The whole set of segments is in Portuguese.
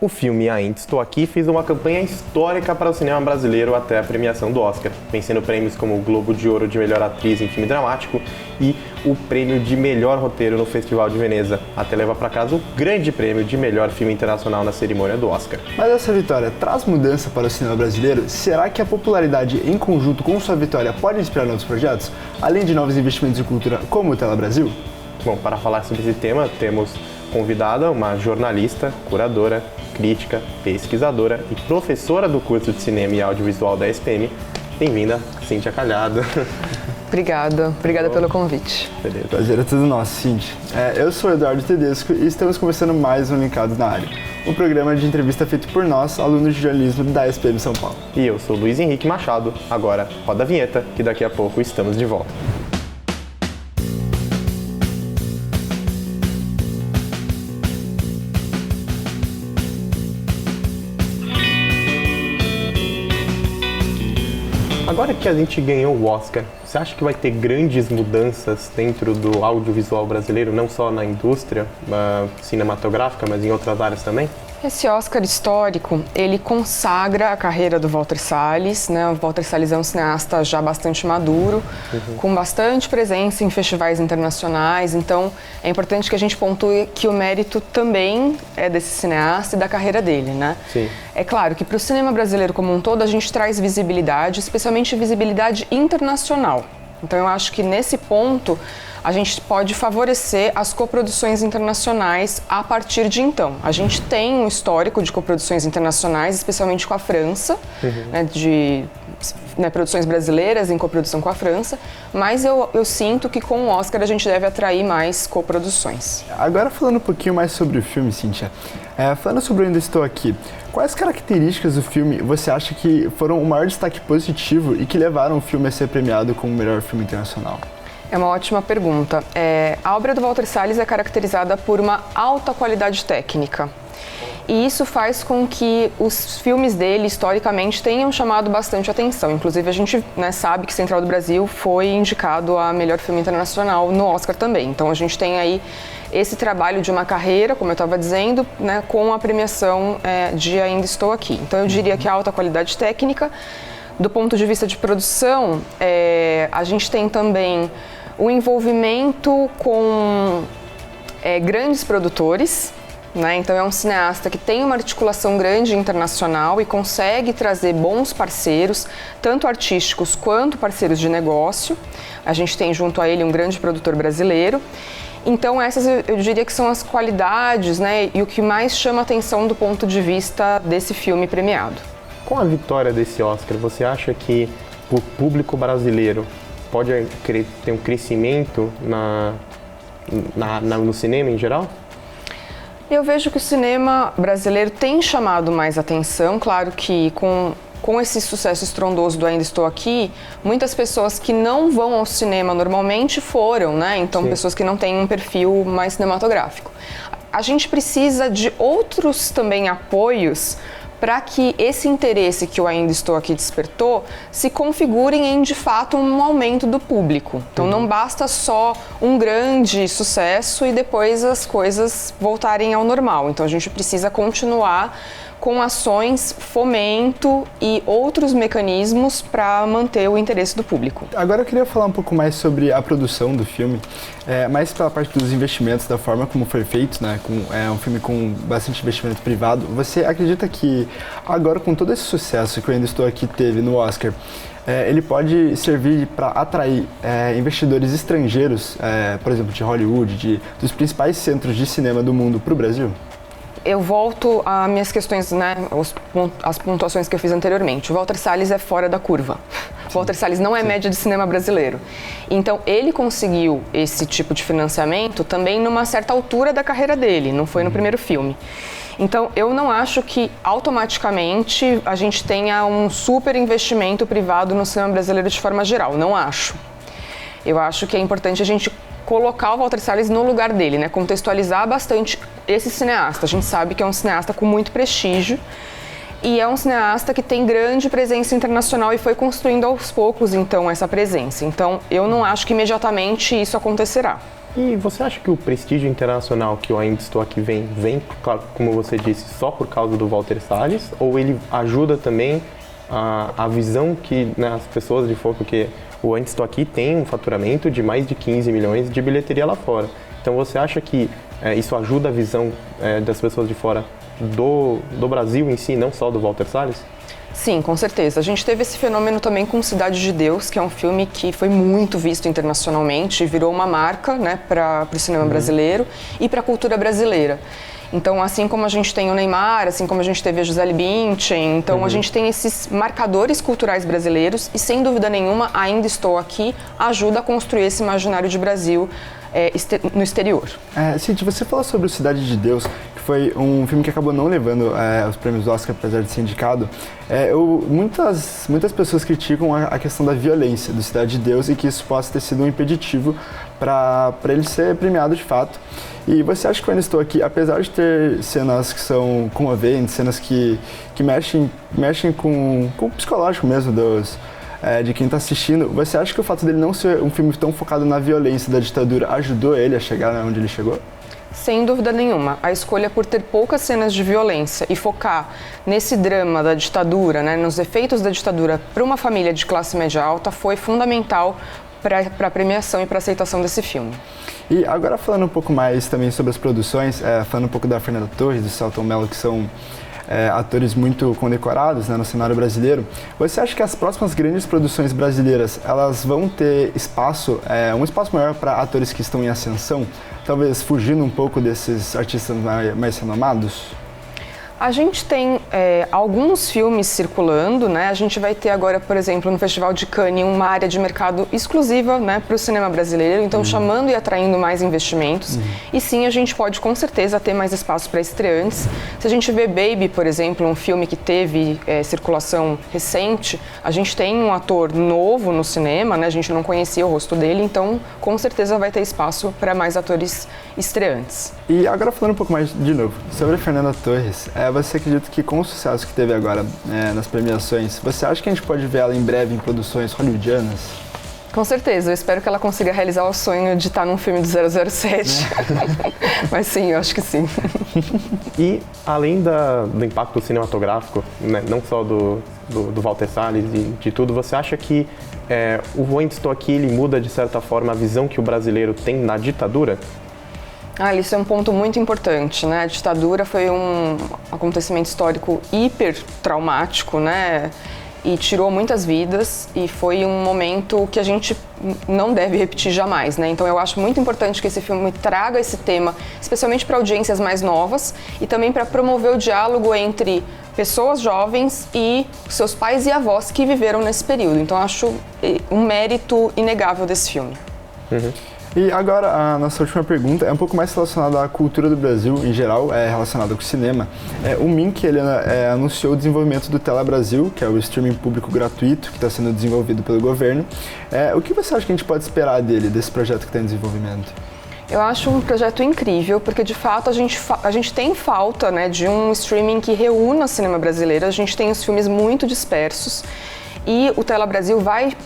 O filme Ainda Estou Aqui fez uma campanha histórica para o cinema brasileiro até a premiação do Oscar, vencendo prêmios como o Globo de Ouro de Melhor Atriz em Filme Dramático e o prêmio de Melhor Roteiro no Festival de Veneza, até levar para casa o grande prêmio de Melhor Filme Internacional na cerimônia do Oscar. Mas essa vitória traz mudança para o cinema brasileiro? Será que a popularidade em conjunto com sua vitória pode inspirar novos projetos, além de novos investimentos em cultura como o Tela Brasil? Bom, para falar sobre esse tema, temos convidada uma jornalista, curadora, crítica, pesquisadora e professora do curso de Cinema e Audiovisual da SPM. Bem-vinda, Cíntia Calhado. Obrigada pelo convite. Beleza. Prazer é tudo nosso, Cíntia. Eu sou o Eduardo Tedesco e estamos começando mais um Linkados na Área, um programa de entrevista feito por nós, alunos de jornalismo da SPM São Paulo. E eu sou Luiz Henrique Machado. Agora, roda a vinheta, que daqui a pouco estamos de volta. Agora que a gente ganhou o Oscar, você acha que vai ter grandes mudanças dentro do audiovisual brasileiro, não só na indústria cinematográfica, mas em outras áreas também? Esse Oscar histórico, ele consagra a carreira do Walter Salles, né? O Walter Salles é um cineasta já bastante maduro, com bastante presença em festivais internacionais, então é importante que a gente pontue que o mérito também é desse cineasta e da carreira dele, né? Sim. É claro que para o cinema brasileiro como um todo a gente traz visibilidade, especialmente visibilidade internacional. Então eu acho que nesse ponto a gente pode favorecer as coproduções internacionais a partir de então. A gente tem um histórico de coproduções internacionais, especialmente com a França, né, produções brasileiras em coprodução com a França, mas eu sinto que com o Oscar a gente deve atrair mais coproduções. Agora falando um pouquinho mais sobre o filme, Cíntia, falando sobre Ainda Estou Aqui, quais características do filme você acha que foram o maior destaque positivo e que levaram o filme a ser premiado como o melhor filme internacional? É uma ótima pergunta. A obra do Walter Salles é caracterizada por uma alta qualidade técnica. E isso faz com que os filmes dele, historicamente, tenham chamado bastante atenção. Inclusive, a gente sabe que Central do Brasil foi indicado a melhor filme internacional no Oscar também. Então, a gente tem aí esse trabalho de uma carreira, como eu estava dizendo, né, com a premiação de Ainda Estou Aqui. Então, eu diria que a alta qualidade técnica. Do ponto de vista de produção, a gente tem também o envolvimento com grandes produtores, né? Então é um cineasta que tem uma articulação grande internacional e consegue trazer bons parceiros, tanto artísticos quanto parceiros de negócio. A gente tem junto a ele um grande produtor brasileiro. Então essas eu diria que são as qualidades, né, e o que mais chama atenção do ponto de vista desse filme premiado. Com a vitória desse Oscar, você acha que o público brasileiro pode ter um crescimento no cinema em geral? Eu vejo que o cinema brasileiro tem chamado mais atenção. Claro que com esse sucesso estrondoso do Ainda Estou Aqui, muitas pessoas que não vão ao cinema normalmente foram, né? Então, sim, pessoas que não têm um perfil mais cinematográfico. A gente precisa de outros também apoios para que esse interesse que eu Ainda Estou Aqui despertou se configurem em, de fato, um aumento do público. Então, não basta só um grande sucesso e depois as coisas voltarem ao normal. Então, a gente precisa continuar com ações, fomento e outros mecanismos para manter o interesse do público. Agora eu queria falar um pouco mais sobre a produção do filme, mais pela parte dos investimentos, da forma como foi feito, né? Um filme com bastante investimento privado. Você acredita que agora, com todo esse sucesso que eu Ainda Estou Aqui teve no Oscar, ele pode servir para atrair investidores estrangeiros, por exemplo, de Hollywood, dos principais centros de cinema do mundo para o Brasil? Eu volto às minhas questões, né, as pontuações que eu fiz anteriormente. O Walter Salles é fora da curva. O Walter Salles não é média de cinema brasileiro. Então, ele conseguiu esse tipo de financiamento também numa certa altura da carreira dele, não foi no primeiro filme. Então, eu não acho que automaticamente a gente tenha um super investimento privado no cinema brasileiro de forma geral. Não acho. Eu acho que é importante a gente colocar o Walter Salles no lugar dele, né? Contextualizar bastante esse cineasta. A gente sabe que é um cineasta com muito prestígio e é um cineasta que tem grande presença internacional e foi construindo aos poucos, então, essa presença. Então, eu não acho que imediatamente isso acontecerá. E você acha que o prestígio internacional que eu ainda estou aqui vem, claro, como você disse, só por causa do Walter Salles? Ou ele ajuda também a visão que, né, as pessoas de fora, porque o Ainda Estou Aqui tem um faturamento de mais de 15 milhões de bilheteria lá fora. Então você acha que isso ajuda a visão das pessoas de fora do Brasil em si, não só do Walter Salles? Sim, com certeza. A gente teve esse fenômeno também com Cidade de Deus, que é um filme que foi muito visto internacionalmente e virou uma marca, né, para o cinema brasileiro e para a cultura brasileira. Então, assim como a gente tem o Neymar, assim como a gente teve a Gisele Bündchen, então a gente tem esses marcadores culturais brasileiros e, sem dúvida nenhuma, Ainda Estou Aqui ajuda a construir esse imaginário de Brasil no exterior. Cindy, você falou sobre o Cidade de Deus, que foi um filme que acabou não levando os prêmios do Oscar, apesar de ser indicado. Muitas pessoas criticam a questão da violência do Cidade de Deus e que isso possa ter sido um impeditivo para ele ser premiado de fato. E você acha que eu Ainda Estou Aqui, apesar de ter cenas que são comoventes, cenas que mexem com o psicológico mesmo de quem está assistindo, você acha que o fato dele não ser um filme tão focado na violência da ditadura ajudou ele a chegar onde ele chegou? Sem dúvida nenhuma. A escolha por ter poucas cenas de violência e focar nesse drama da ditadura, né, nos efeitos da ditadura para uma família de classe média alta foi fundamental para a premiação e para a aceitação desse filme. E agora falando um pouco mais também sobre as produções, falando um pouco da Fernanda Torres, do Selton Mello, que são atores muito condecorados, né, no cenário brasileiro, você acha que as próximas grandes produções brasileiras, elas vão ter espaço, um espaço maior para atores que estão em ascensão, talvez fugindo um pouco desses artistas mais renomados? A gente tem alguns filmes circulando, né? A gente vai ter agora, por exemplo, no Festival de Cannes, uma área de mercado exclusiva, né, para o cinema brasileiro, então chamando e atraindo mais investimentos. E sim, a gente pode com certeza ter mais espaço para estreantes. Se a gente vê Baby, por exemplo, um filme que teve circulação recente, a gente tem um ator novo no cinema, né? A gente não conhecia o rosto dele, então com certeza vai ter espaço para mais atores estreantes. E agora falando um pouco mais de novo sobre a Fernanda Torres, você acredita que com o sucesso que teve agora nas premiações, você acha que a gente pode ver ela em breve em produções hollywoodianas? Com certeza, eu espero que ela consiga realizar o sonho de estar num filme do 007. Mas sim, eu acho que sim. E além do impacto cinematográfico, né, não só do Walter Salles e de tudo, você acha que o Ainda Estou Aqui ele muda de certa forma a visão que o brasileiro tem na ditadura? Isso é um ponto muito importante, né? A ditadura foi um acontecimento histórico hiper traumático, né? E tirou muitas vidas e foi um momento que a gente não deve repetir jamais, né? Então eu acho muito importante que esse filme traga esse tema, especialmente para audiências mais novas e também para promover o diálogo entre pessoas jovens e seus pais e avós que viveram nesse período. Então eu acho um mérito inegável desse filme. E agora, a nossa última pergunta é um pouco mais relacionada à cultura do Brasil em geral, relacionada com o cinema. O Mink, ele anunciou o desenvolvimento do Tela Brasil, que é o streaming público gratuito que está sendo desenvolvido pelo governo. O que você acha que a gente pode esperar desse projeto que está em desenvolvimento? Eu acho um projeto incrível, porque de fato a gente tem falta, né, de um streaming que reúna o cinema brasileiro. A gente tem os filmes muito dispersos. E o Tela Brasil vai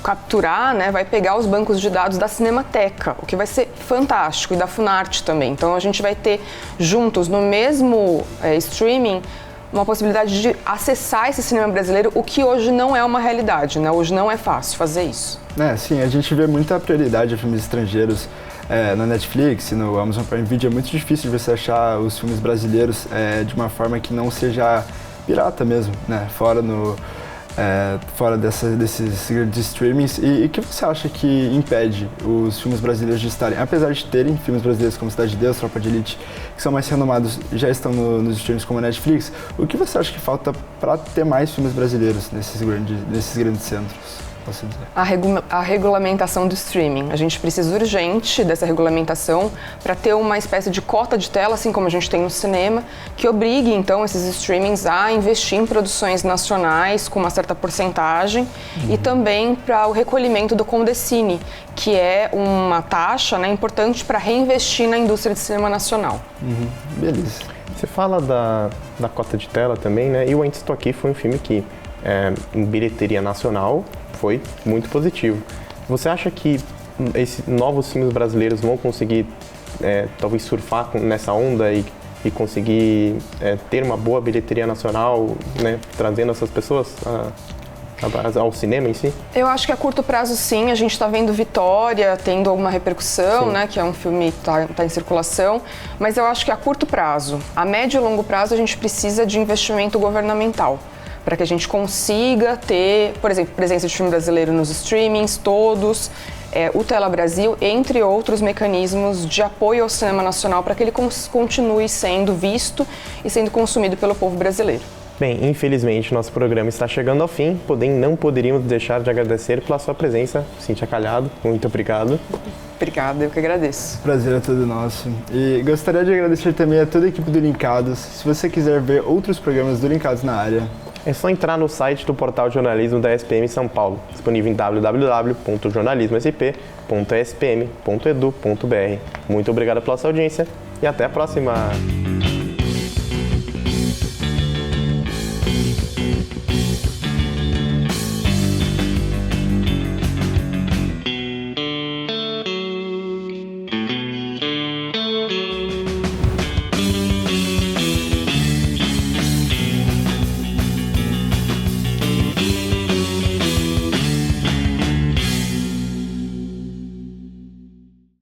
capturar, né, vai pegar os bancos de dados da Cinemateca, o que vai ser fantástico, e da Funarte também. Então a gente vai ter juntos, no mesmo streaming, uma possibilidade de acessar esse cinema brasileiro, o que hoje não é uma realidade, né? Hoje não é fácil fazer isso. Sim, a gente vê muita prioridade a filmes estrangeiros na Netflix, no Amazon Prime Video. É muito difícil de você achar os filmes brasileiros de uma forma que não seja pirata mesmo, né? Fora desses grandes streamings. E o que você acha que impede os filmes brasileiros de estarem, apesar de terem filmes brasileiros como Cidade de Deus, Tropa de Elite, que são mais renomados, já estão nos streams como a Netflix, o que você acha que falta para ter mais filmes brasileiros nesses grandes centros? A regulamentação do streaming. A gente precisa urgente dessa regulamentação para ter uma espécie de cota de tela, assim como a gente tem no cinema, que obrigue então esses streamings a investir em produções nacionais com uma certa porcentagem e também para o recolhimento do Condecine, que é uma taxa, né, importante para reinvestir na indústria de cinema nacional. Beleza. Você fala da cota de tela também, né? E o Ainda Estou Aqui foi um filme que, em bilheteria nacional, foi muito positivo. Você acha que esses novos filmes brasileiros vão conseguir talvez surfar nessa onda e conseguir ter uma boa bilheteria nacional, né, trazendo essas pessoas ao cinema em si? Eu acho que a curto prazo, sim. A gente está vendo Vitória tendo alguma repercussão, né? Que é um filme que tá em circulação. Mas eu acho que a curto prazo, a médio e longo prazo, a gente precisa de investimento governamental para que a gente consiga ter, por exemplo, presença de filme brasileiro nos streamings, todos, o Tela Brasil, entre outros mecanismos de apoio ao cinema nacional para que ele continue sendo visto e sendo consumido pelo povo brasileiro. Bem, infelizmente, nosso programa está chegando ao fim, porém não poderíamos deixar de agradecer pela sua presença, Cíntia Calhado. Muito obrigado. Obrigada, eu que agradeço. Prazer é todo nosso. E gostaria de agradecer também a toda a equipe do Linkados. Se você quiser ver outros programas do Linkados na área, é só entrar no site do Portal de Jornalismo da SPM São Paulo, disponível em www.jornalismosp.spm.edu.br. Muito obrigado pela sua audiência e até a próxima!